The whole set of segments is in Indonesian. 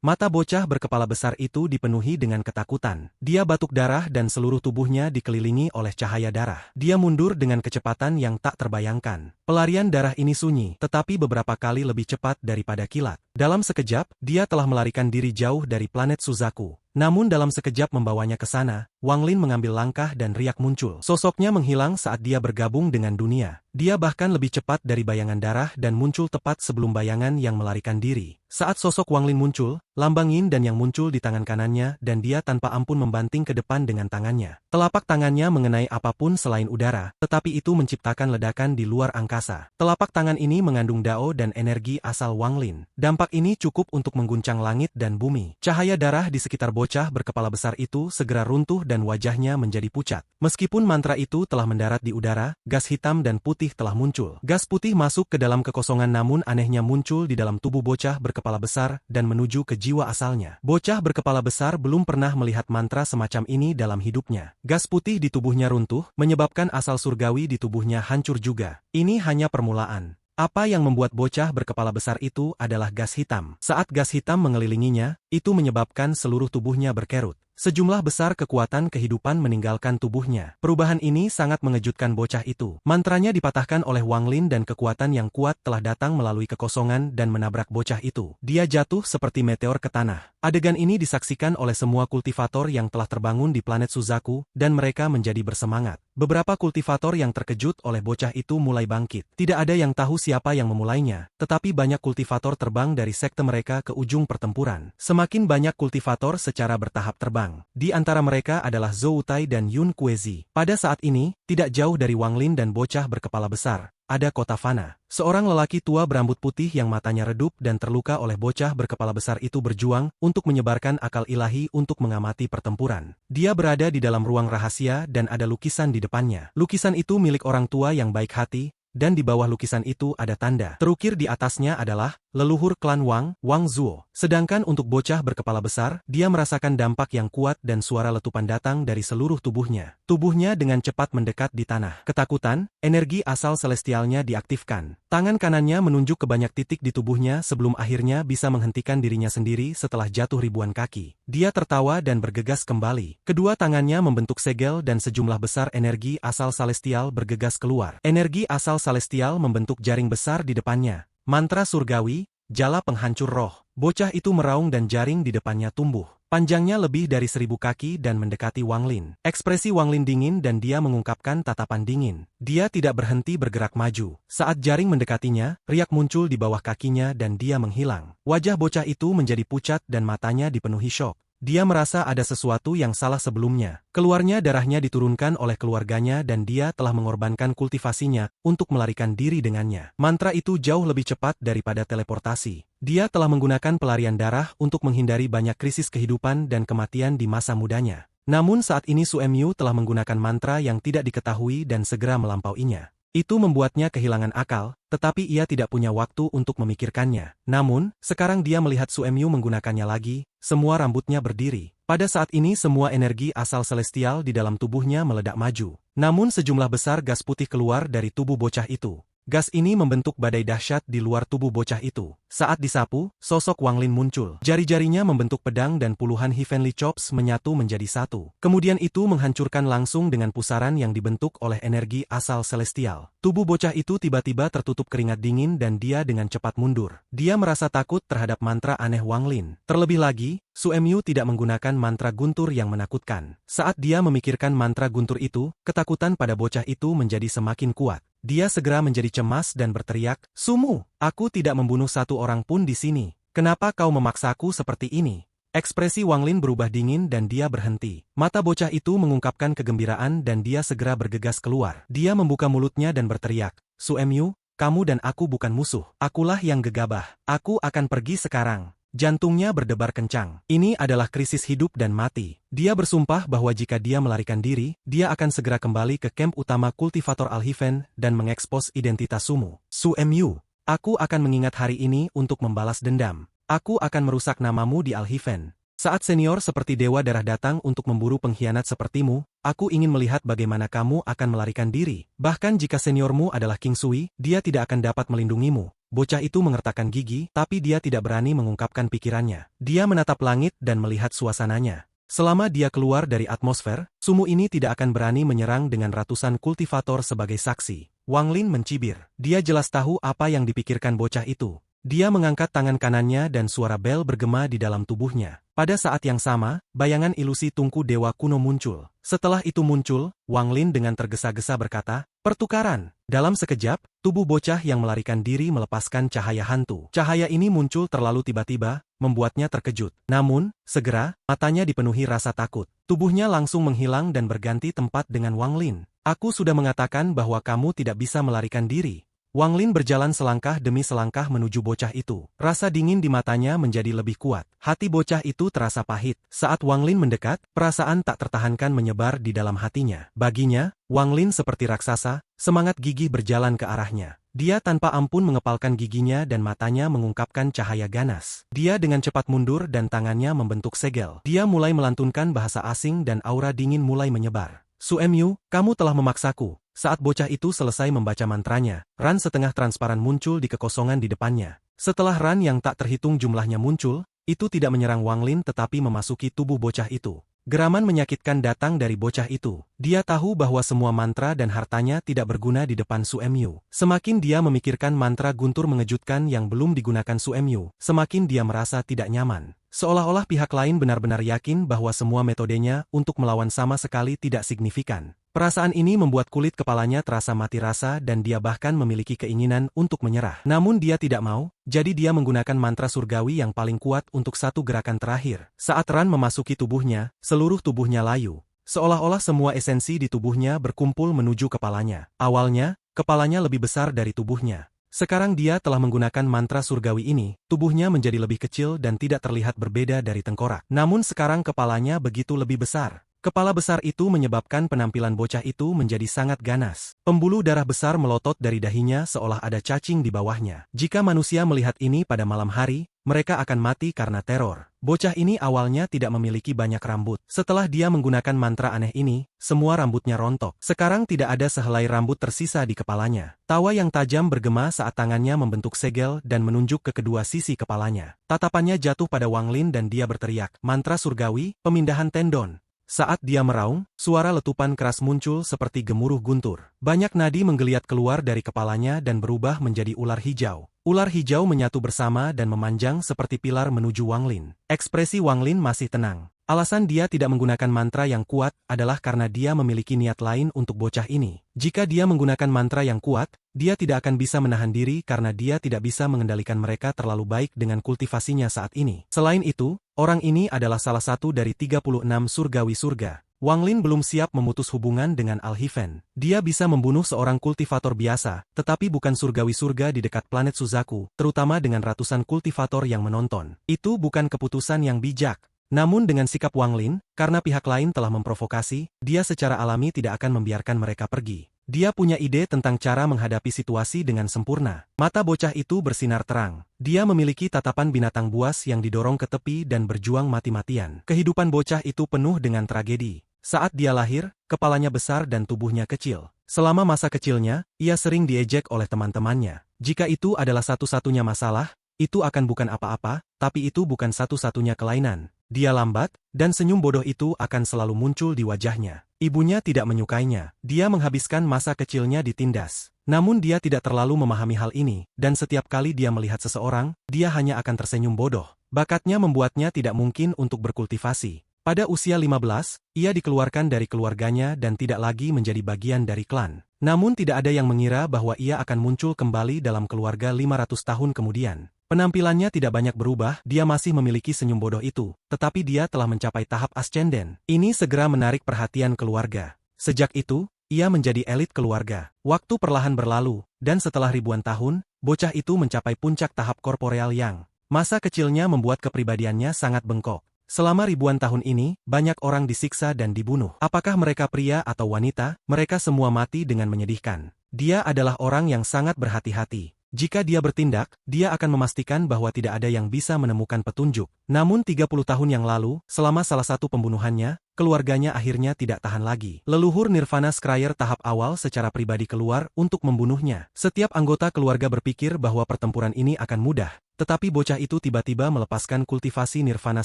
Mata bocah berkepala besar itu dipenuhi dengan ketakutan. Dia batuk darah dan seluruh tubuhnya dikelilingi oleh cahaya darah. Dia mundur dengan kecepatan yang tak terbayangkan. Pelarian darah ini sunyi, tetapi beberapa kali lebih cepat daripada kilat. Dalam sekejap, dia telah melarikan diri jauh dari planet Suzaku. Namun dalam sekejap membawanya ke sana, Wang Lin mengambil langkah dan riak muncul. Sosoknya menghilang saat dia bergabung dengan dunia. Dia bahkan lebih cepat dari bayangan darah dan muncul tepat sebelum bayangan yang melarikan diri. Saat sosok Wang Lin muncul, lambang yin dan yang muncul di tangan kanannya dan dia tanpa ampun membanting ke depan dengan tangannya. Telapak tangannya mengenai apapun selain udara, tetapi itu menciptakan ledakan di luar angkasa. Telapak tangan ini mengandung dao dan energi asal Wang Lin. Dampak ini cukup untuk mengguncang langit dan bumi. Cahaya darah di sekitar bocah berkepala besar itu segera runtuh dan wajahnya menjadi pucat. Meskipun mantra itu telah mendarat di udara, gas hitam dan putih telah muncul. Gas putih masuk ke dalam kekosongan namun anehnya muncul di dalam tubuh bocah berkepala besar dan menuju ke jiwa asalnya. Bocah berkepala besar belum pernah melihat mantra semacam ini dalam hidupnya. Gas putih di tubuhnya runtuh, menyebabkan asal surgawi di tubuhnya hancur juga. Ini hanya permulaan. Apa yang membuat bocah berkepala besar itu adalah gas hitam. Saat gas hitam mengelilinginya, itu menyebabkan seluruh tubuhnya berkerut. Sejumlah besar kekuatan kehidupan meninggalkan tubuhnya. Perubahan ini sangat mengejutkan bocah itu. Mantranya dipatahkan oleh Wang Lin dan kekuatan yang kuat telah datang melalui kekosongan dan menabrak bocah itu. Dia jatuh seperti meteor ke tanah. Adegan ini disaksikan oleh semua kultivator yang telah terbangun di planet Suzaku, dan mereka menjadi bersemangat. Beberapa kultivator yang terkejut oleh bocah itu mulai bangkit. Tidak ada yang tahu siapa yang memulainya, tetapi banyak kultivator terbang dari sekte mereka ke ujung pertempuran. Semakin banyak kultivator secara bertahap terbang. Di antara mereka adalah Zhou Tai dan Yun Kuezi. Pada saat ini, tidak jauh dari Wang Lin dan bocah berkepala besar, ada kota Fana. Seorang lelaki tua berambut putih yang matanya redup dan terluka oleh bocah berkepala besar itu berjuang untuk menyebarkan akal ilahi untuk mengamati pertempuran. Dia berada di dalam ruang rahasia dan ada lukisan di depannya. Lukisan itu milik orang tua yang baik hati, dan di bawah lukisan itu ada tanda. Terukir di atasnya adalah leluhur klan Wang, Wang Zuo. Sedangkan untuk bocah berkepala besar, dia merasakan dampak yang kuat dan suara letupan datang dari seluruh tubuhnya. Tubuhnya dengan cepat mendekat di tanah. Ketakutan, energi asal celestialnya diaktifkan. Tangan kanannya menunjuk ke banyak titik di tubuhnya sebelum akhirnya bisa menghentikan dirinya sendiri setelah jatuh ribuan kaki. Dia tertawa dan bergegas kembali. Kedua tangannya membentuk segel dan sejumlah besar energi asal celestial bergegas keluar. Energi asal celestial membentuk jaring besar di depannya. Mantra surgawi, jala penghancur roh. Bocah itu meraung dan jaring di depannya tumbuh. Panjangnya lebih dari 1000 kaki dan mendekati Wang Lin. Ekspresi Wang Lin dingin dan dia mengungkapkan tatapan dingin. Dia tidak berhenti bergerak maju. Saat jaring mendekatinya, riak muncul di bawah kakinya dan dia menghilang. Wajah bocah itu menjadi pucat dan matanya dipenuhi syok. Dia merasa ada sesuatu yang salah sebelumnya. Keluarnya darahnya diturunkan oleh keluarganya dan dia telah mengorbankan kultivasinya untuk melarikan diri dengannya. Mantra itu jauh lebih cepat daripada teleportasi. Dia telah menggunakan pelarian darah untuk menghindari banyak krisis kehidupan dan kematian di masa mudanya. Namun saat ini Su Emyu telah menggunakan mantra yang tidak diketahui dan segera melampauinya. Itu membuatnya kehilangan akal, tetapi ia tidak punya waktu untuk memikirkannya. Namun, sekarang dia melihat Su Emyu menggunakannya lagi, semua rambutnya berdiri. Pada saat ini semua energi asal celestial di dalam tubuhnya meledak maju. Namun sejumlah besar gas putih keluar dari tubuh bocah itu. Gas ini membentuk badai dahsyat di luar tubuh bocah itu. Saat disapu, sosok Wang Lin muncul. Jari-jarinya membentuk pedang dan puluhan Heavenly Chops menyatu menjadi satu. Kemudian itu menghancurkan langsung dengan pusaran yang dibentuk oleh energi asal celestial. Tubuh bocah itu tiba-tiba tertutup keringat dingin dan dia dengan cepat mundur. Dia merasa takut terhadap mantra aneh Wang Lin. Terlebih lagi, Su Emyu tidak menggunakan mantra guntur yang menakutkan. Saat dia memikirkan mantra guntur itu, ketakutan pada bocah itu menjadi semakin kuat. Dia segera menjadi cemas dan berteriak, "Sumu, aku tidak membunuh satu orang pun di sini. Kenapa kau memaksaku seperti ini?" Ekspresi Wang Lin berubah dingin dan dia berhenti. Mata bocah itu mengungkapkan kegembiraan dan dia segera bergegas keluar. Dia membuka mulutnya dan berteriak, "Su Emyu, kamu dan aku bukan musuh. Akulah yang gegabah. Aku akan pergi sekarang." Jantungnya berdebar kencang. Ini adalah krisis hidup dan mati. Dia bersumpah bahwa jika dia melarikan diri, dia akan segera kembali ke kamp utama kultivator Alhiven dan mengekspos identitas Sumu. Su Emyu, aku akan mengingat hari ini untuk membalas dendam. Aku akan merusak namamu di Alhiven. Saat senior seperti Dewa Darah datang untuk memburu pengkhianat sepertimu, aku ingin melihat bagaimana kamu akan melarikan diri. Bahkan jika seniormu adalah King Sui, dia tidak akan dapat melindungimu. Bocah itu mengertakkan gigi, tapi dia tidak berani mengungkapkan pikirannya. Dia menatap langit dan melihat suasananya. Selama dia keluar dari atmosfer, sumu ini tidak akan berani menyerang dengan ratusan kultivator sebagai saksi. Wang Lin mencibir. Dia jelas tahu apa yang dipikirkan bocah itu. Dia mengangkat tangan kanannya dan suara bel bergema di dalam tubuhnya. Pada saat yang sama, bayangan ilusi tungku dewa kuno muncul. Setelah itu muncul, Wang Lin dengan tergesa-gesa berkata, "Pertukaran." Dalam sekejap, tubuh bocah yang melarikan diri melepaskan cahaya hantu. Cahaya ini muncul terlalu tiba-tiba, membuatnya terkejut. Namun, segera, matanya dipenuhi rasa takut. Tubuhnya langsung menghilang dan berganti tempat dengan Wang Lin. "Aku sudah mengatakan bahwa kamu tidak bisa melarikan diri." Wang Lin berjalan selangkah demi selangkah menuju bocah itu. Rasa dingin di matanya menjadi lebih kuat. Hati bocah itu terasa pahit. Saat Wang Lin mendekat, perasaan tak tertahankan menyebar di dalam hatinya. Baginya, Wang Lin seperti raksasa, semangat gigih berjalan ke arahnya. Dia tanpa ampun mengepalkan giginya dan matanya mengungkapkan cahaya ganas. Dia dengan cepat mundur dan tangannya membentuk segel. Dia mulai melantunkan bahasa asing dan aura dingin mulai menyebar. "Suemyu, kamu telah memaksaku." Saat bocah itu selesai membaca mantranya, ran setengah transparan muncul di kekosongan di depannya. Setelah ran yang tak terhitung jumlahnya muncul, itu tidak menyerang Wang Lin tetapi memasuki tubuh bocah itu. Geraman menyakitkan datang dari bocah itu. Dia tahu bahwa semua mantra dan hartanya tidak berguna di depan Suemyu. Semakin dia memikirkan mantra guntur mengejutkan yang belum digunakan Suemyu, semakin dia merasa tidak nyaman. Seolah-olah pihak lain benar-benar yakin bahwa semua metodenya untuk melawan sama sekali tidak signifikan. Perasaan ini membuat kulit kepalanya terasa mati rasa dan dia bahkan memiliki keinginan untuk menyerah. Namun dia tidak mau, jadi dia menggunakan mantra surgawi yang paling kuat untuk satu gerakan terakhir. Saat ran memasuki tubuhnya, seluruh tubuhnya layu. Seolah-olah semua esensi di tubuhnya berkumpul menuju kepalanya. Awalnya, kepalanya lebih besar dari tubuhnya. Sekarang dia telah menggunakan mantra surgawi ini, tubuhnya menjadi lebih kecil dan tidak terlihat berbeda dari tengkorak. Namun sekarang kepalanya begitu lebih besar. Kepala besar itu menyebabkan penampilan bocah itu menjadi sangat ganas. Pembuluh darah besar melotot dari dahinya seolah ada cacing di bawahnya. Jika manusia melihat ini pada malam hari, mereka akan mati karena teror. Bocah ini awalnya tidak memiliki banyak rambut. Setelah dia menggunakan mantra aneh ini, semua rambutnya rontok. Sekarang tidak ada sehelai rambut tersisa di kepalanya. Tawa yang tajam bergema saat tangannya membentuk segel dan menunjuk ke kedua sisi kepalanya. Tatapannya jatuh pada Wang Lin dan dia berteriak, "Mantra surgawi, pemindahan tendon." Saat dia meraung, suara letupan keras muncul seperti gemuruh guntur. Banyak nadi menggeliat keluar dari kepalanya dan berubah menjadi ular hijau. Ular hijau menyatu bersama dan memanjang seperti pilar menuju Wang Lin. Ekspresi Wang Lin masih tenang. Alasan dia tidak menggunakan mantra yang kuat adalah karena dia memiliki niat lain untuk bocah ini. Jika dia menggunakan mantra yang kuat, dia tidak akan bisa menahan diri karena dia tidak bisa mengendalikan mereka terlalu baik dengan kultivasinya saat ini. Selain itu, orang ini adalah salah satu dari 36 surgawi surga. Wang Lin belum siap memutus hubungan dengan Al-Hifen. Dia bisa membunuh seorang kultivator biasa, tetapi bukan surgawi surga di dekat planet Suzaku, terutama dengan ratusan kultivator yang menonton. Itu bukan keputusan yang bijak. Namun dengan sikap Wang Lin, karena pihak lain telah memprovokasi, dia secara alami tidak akan membiarkan mereka pergi. Dia punya ide tentang cara menghadapi situasi dengan sempurna. Mata bocah itu bersinar terang. Dia memiliki tatapan binatang buas yang didorong ke tepi dan berjuang mati-matian. Kehidupan bocah itu penuh dengan tragedi. Saat dia lahir, kepalanya besar dan tubuhnya kecil. Selama masa kecilnya, ia sering diejek oleh teman-temannya. Jika itu adalah satu-satunya masalah, itu akan bukan apa-apa, tapi itu bukan satu-satunya kelainan. Dia lambat, dan senyum bodoh itu akan selalu muncul di wajahnya. Ibunya tidak menyukainya. Dia menghabiskan masa kecilnya ditindas. Namun dia tidak terlalu memahami hal ini, dan setiap kali dia melihat seseorang, dia hanya akan tersenyum bodoh. Bakatnya membuatnya tidak mungkin untuk berkultivasi. Pada usia 15, ia dikeluarkan dari keluarganya dan tidak lagi menjadi bagian dari klan. Namun tidak ada yang mengira bahwa ia akan muncul kembali dalam keluarga 500 tahun kemudian. Penampilannya tidak banyak berubah, dia masih memiliki senyum bodoh itu, tetapi dia telah mencapai tahap ascenden. Ini segera menarik perhatian keluarga. Sejak itu, ia menjadi elit keluarga. Waktu perlahan berlalu, dan setelah ribuan tahun, bocah itu mencapai puncak tahap korporeal yang. Masa kecilnya membuat kepribadiannya sangat bengkok. Selama ribuan tahun ini, banyak orang disiksa dan dibunuh. Apakah mereka pria atau wanita, mereka semua mati dengan menyedihkan. Dia adalah orang yang sangat berhati-hati. Jika dia bertindak, dia akan memastikan bahwa tidak ada yang bisa menemukan petunjuk. Namun 30 tahun yang lalu, selama salah satu pembunuhannya, keluarganya akhirnya tidak tahan lagi. Leluhur Nirvana Scryer tahap awal secara pribadi keluar untuk membunuhnya. Setiap anggota keluarga berpikir bahwa pertempuran ini akan mudah, tetapi bocah itu tiba-tiba melepaskan kultivasi Nirvana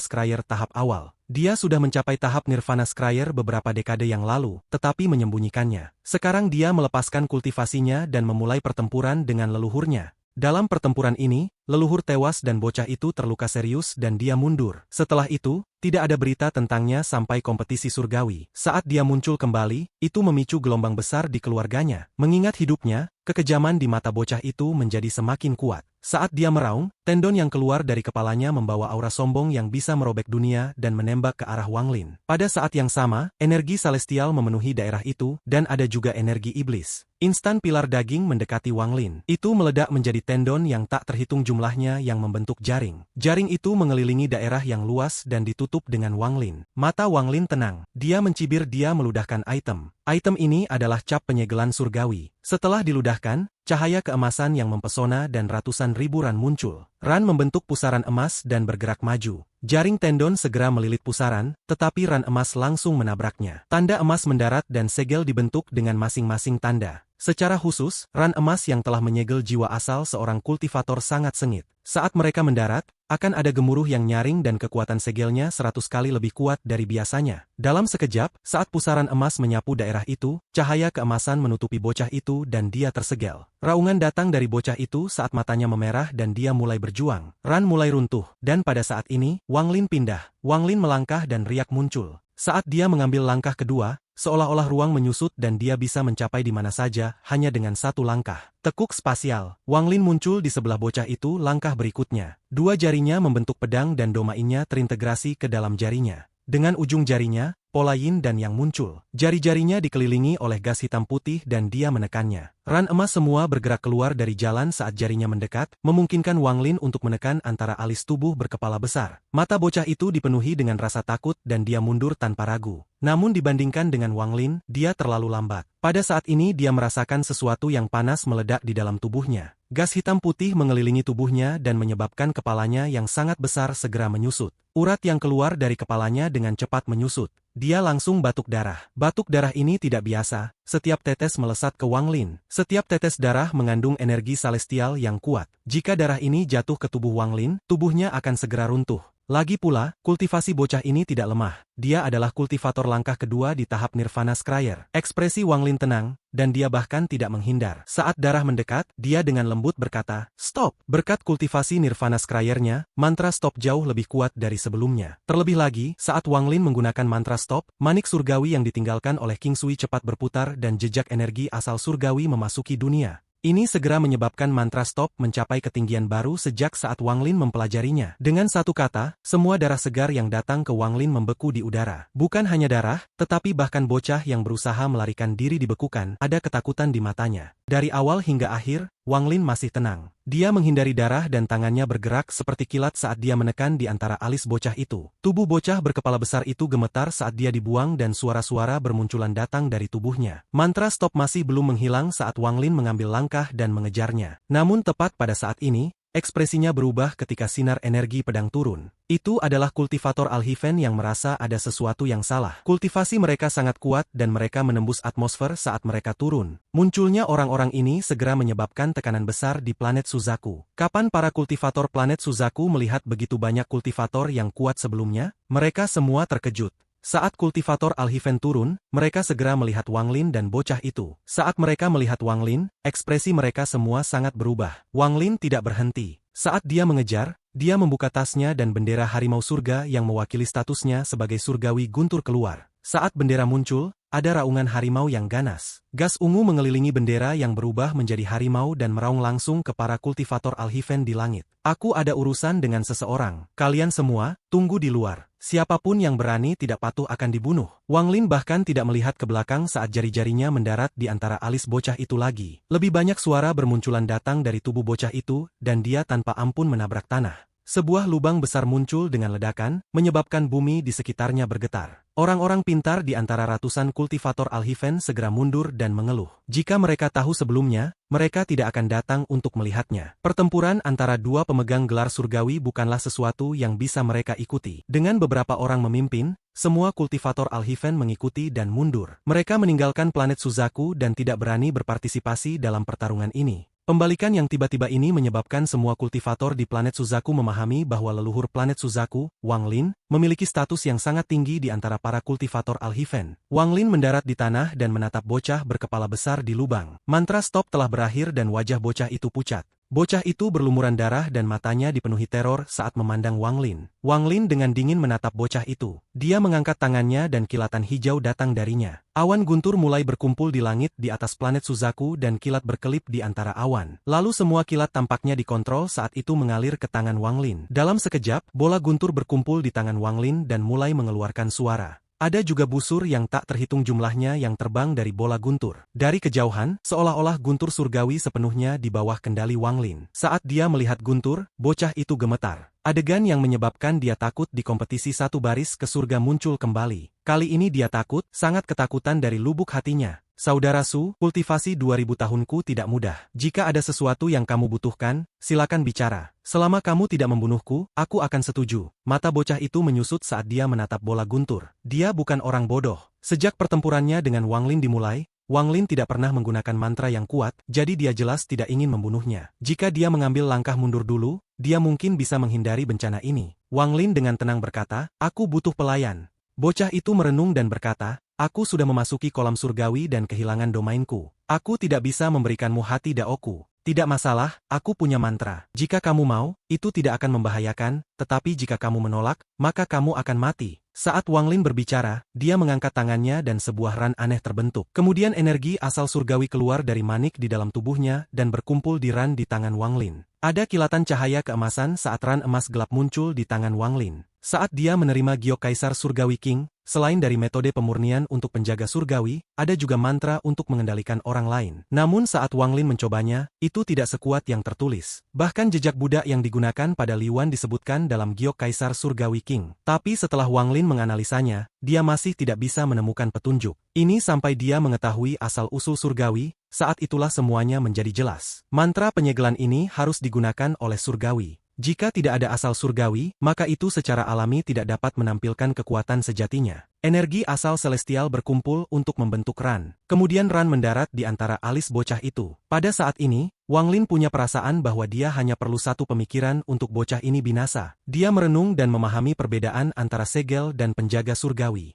Scryer tahap awal. Dia sudah mencapai tahap Nirvana Scryer beberapa dekade yang lalu, tetapi menyembunyikannya. Sekarang dia melepaskan kultivasinya dan memulai pertempuran dengan leluhurnya. Dalam pertempuran ini, leluhur tewas dan bocah itu terluka serius dan dia mundur. Setelah itu, tidak ada berita tentangnya sampai kompetisi surgawi. Saat dia muncul kembali, itu memicu gelombang besar di keluarganya. Mengingat hidupnya, kekejaman di mata bocah itu menjadi semakin kuat. Saat dia meraung, tendon yang keluar dari kepalanya membawa aura sombong yang bisa merobek dunia dan menembak ke arah Wang Lin. Pada saat yang sama, energi celestial memenuhi daerah itu, dan ada juga energi iblis. Instan pilar daging mendekati Wang Lin. Itu meledak menjadi tendon yang tak terhitung jumlahnya yang membentuk jaring. Jaring itu mengelilingi daerah yang luas dan ditutup dengan Wang Lin. Mata Wang Lin tenang. Dia mencibir, dia meludahkan item. Item ini adalah cap penyegelan surgawi. Setelah diludahkan, cahaya keemasan yang mempesona dan ratusan ribu ran muncul. Ran membentuk pusaran emas dan bergerak maju. Jaring tendon segera melilit pusaran, tetapi ran emas langsung menabraknya. Tanda emas mendarat dan segel dibentuk dengan masing-masing tanda. Secara khusus, ran emas yang telah menyegel jiwa asal seorang kultivator sangat sengit. Saat mereka mendarat, akan ada gemuruh yang nyaring dan kekuatan segelnya 100 kali lebih kuat dari biasanya. Dalam sekejap, saat pusaran emas menyapu daerah itu, cahaya keemasan menutupi bocah itu dan dia tersegel. Raungan datang dari bocah itu saat matanya memerah dan dia mulai berjuang. Ran mulai runtuh, dan pada saat ini, Wang Lin pindah. Wang Lin melangkah dan riak muncul. Saat dia mengambil langkah kedua, seolah-olah ruang menyusut dan dia bisa mencapai di mana saja hanya dengan satu langkah. Tekuk spasial. Wang Lin muncul di sebelah bocah itu langkah berikutnya. Dua jarinya membentuk pedang dan domainnya terintegrasi ke dalam jarinya. Dengan ujung jarinya, pola yin dan yang muncul. Jari-jarinya dikelilingi oleh gas hitam putih dan dia menekannya. Ran emas semua bergerak keluar dari jalan saat jarinya mendekat, memungkinkan Wang Lin untuk menekan antara alis tubuh berkepala besar. Mata bocah itu dipenuhi dengan rasa takut dan dia mundur tanpa ragu. Namun dibandingkan dengan Wang Lin, dia terlalu lambat. Pada saat ini dia merasakan sesuatu yang panas meledak di dalam tubuhnya. Gas hitam putih mengelilingi tubuhnya dan menyebabkan kepalanya yang sangat besar segera menyusut. Urat yang keluar dari kepalanya dengan cepat menyusut. Dia langsung batuk darah. Batuk darah ini tidak biasa, setiap tetes melesat ke Wang Lin. Setiap tetes darah mengandung energi celestial yang kuat. Jika darah ini jatuh ke tubuh Wang Lin, tubuhnya akan segera runtuh. Lagi pula, kultivasi bocah ini tidak lemah. Dia adalah kultivator langkah kedua di tahap Nirvana Scryer. Ekspresi Wang Lin tenang, dan dia bahkan tidak menghindar. Saat darah mendekat, dia dengan lembut berkata, "Stop!" Berkat kultivasi Nirvana Scryer-nya, mantra stop jauh lebih kuat dari sebelumnya. Terlebih lagi, saat Wang Lin menggunakan mantra stop, manik surgawi yang ditinggalkan oleh King Sui cepat berputar dan jejak energi asal surgawi memasuki dunia. Ini segera menyebabkan mantra stop mencapai ketinggian baru sejak saat Wang Lin mempelajarinya. Dengan satu kata, semua darah segar yang datang ke Wang Lin membeku di udara. Bukan hanya darah, tetapi bahkan bocah yang berusaha melarikan diri dibekukan, ada ketakutan di matanya. Dari awal hingga akhir, Wang Lin masih tenang. Dia menghindari darah dan tangannya bergerak seperti kilat saat dia menekan di antara alis bocah itu. Tubuh bocah berkepala besar itu gemetar saat dia dibuang dan suara-suara bermunculan datang dari tubuhnya. Mantra stop masih belum menghilang saat Wang Lin mengambil langkah dan mengejarnya. Namun tepat pada saat ini, ekspresinya berubah ketika sinar energi pedang turun. Itu adalah kultivator Alhiven yang merasa ada sesuatu yang salah. Kultivasi mereka sangat kuat dan mereka menembus atmosfer saat mereka turun. Munculnya orang-orang ini segera menyebabkan tekanan besar di planet Suzaku. Kapan para kultivator planet Suzaku melihat begitu banyak kultivator yang kuat sebelumnya? Mereka semua terkejut. Saat kultivator Alhiven turun, mereka segera melihat Wang Lin dan bocah itu. Saat mereka melihat Wang Lin, ekspresi mereka semua sangat berubah. Wang Lin tidak berhenti. Saat dia mengejar, dia membuka tasnya dan bendera harimau surga yang mewakili statusnya sebagai surgawi guntur keluar. Saat bendera muncul, ada raungan harimau yang ganas. Gas ungu mengelilingi bendera yang berubah menjadi harimau dan meraung langsung ke para kultivator Alhiven di langit. Aku ada urusan dengan seseorang. Kalian semua, tunggu di luar. Siapapun yang berani tidak patuh akan dibunuh. Wang Lin bahkan tidak melihat ke belakang saat jari-jarinya mendarat di antara alis bocah itu lagi. Lebih banyak suara bermunculan datang dari tubuh bocah itu, dan dia tanpa ampun menabrak tanah. Sebuah lubang besar muncul dengan ledakan, menyebabkan bumi di sekitarnya bergetar. Orang-orang pintar di antara ratusan kultivator Alhiven segera mundur dan mengeluh. Jika mereka tahu sebelumnya, mereka tidak akan datang untuk melihatnya. Pertempuran antara dua pemegang gelar surgawi bukanlah sesuatu yang bisa mereka ikuti. Dengan beberapa orang memimpin, semua kultivator Alhiven mengikuti dan mundur. Mereka meninggalkan planet Suzaku dan tidak berani berpartisipasi dalam pertarungan ini. Pembalikan yang tiba-tiba ini menyebabkan semua kultivator di planet Suzaku memahami bahwa leluhur planet Suzaku, Wang Lin, memiliki status yang sangat tinggi di antara para kultivator Alhiven. Wang Lin mendarat di tanah dan menatap bocah berkepala besar di lubang. Mantra stop telah berakhir dan wajah bocah itu pucat. Bocah itu berlumuran darah dan matanya dipenuhi teror saat memandang Wang Lin. Wang Lin dengan dingin menatap bocah itu. Dia mengangkat tangannya dan kilatan hijau datang darinya. Awan guntur mulai berkumpul di langit di atas planet Suzaku dan kilat berkelip di antara awan. Lalu semua kilat tampaknya dikontrol saat itu mengalir ke tangan Wang Lin. Dalam sekejap, bola guntur berkumpul di tangan Wang Lin dan mulai mengeluarkan suara. Ada juga busur yang tak terhitung jumlahnya yang terbang dari bola guntur. Dari kejauhan, seolah-olah guntur surgawi sepenuhnya di bawah kendali Wang Lin. Saat dia melihat guntur, bocah itu gemetar. Adegan yang menyebabkan dia takut di kompetisi satu baris ke surga muncul kembali. Kali ini dia takut, sangat ketakutan dari lubuk hatinya. Saudara Su, kultivasi 2000 tahunku tidak mudah. Jika ada sesuatu yang kamu butuhkan, silakan bicara. Selama kamu tidak membunuhku, aku akan setuju. Mata bocah itu menyusut saat dia menatap bola guntur. Dia bukan orang bodoh. Sejak pertempurannya dengan Wang Lin dimulai, Wang Lin tidak pernah menggunakan mantra yang kuat, jadi dia jelas tidak ingin membunuhnya. Jika dia mengambil langkah mundur dulu, dia mungkin bisa menghindari bencana ini. Wang Lin dengan tenang berkata, aku butuh pelayan. Bocah itu merenung dan berkata, aku sudah memasuki kolam surgawi dan kehilangan domainku. Aku tidak bisa memberikanmu hati daoku. Tidak masalah, aku punya mantra. Jika kamu mau, itu tidak akan membahayakan, tetapi jika kamu menolak, maka kamu akan mati. Saat Wang Lin berbicara, dia mengangkat tangannya dan sebuah ran aneh terbentuk. Kemudian energi asal surgawi keluar dari manik di dalam tubuhnya dan berkumpul di ran di tangan Wang Lin. Ada kilatan cahaya keemasan saat ran emas gelap muncul di tangan Wang Lin. Saat dia menerima giok kaisar surgawi King, selain dari metode pemurnian untuk penjaga surgawi, ada juga mantra untuk mengendalikan orang lain. Namun saat Wang Lin mencobanya, itu tidak sekuat yang tertulis. Bahkan jejak budak yang digunakan pada Li Wan disebutkan dalam giok kaisar surgawi King. Tapi setelah Wang Lin menganalisanya, dia masih tidak bisa menemukan petunjuk. Ini sampai dia mengetahui asal-usul surgawi, saat itulah semuanya menjadi jelas. Mantra penyegelan ini harus digunakan oleh surgawi. Jika tidak ada asal surgawi, maka itu secara alami tidak dapat menampilkan kekuatan sejatinya. Energi asal celestial berkumpul untuk membentuk Ran. Kemudian Ran mendarat di antara alis bocah itu. Pada saat ini, Wang Lin punya perasaan bahwa dia hanya perlu satu pemikiran untuk bocah ini binasa. Dia merenung dan memahami perbedaan antara segel dan penjaga surgawi.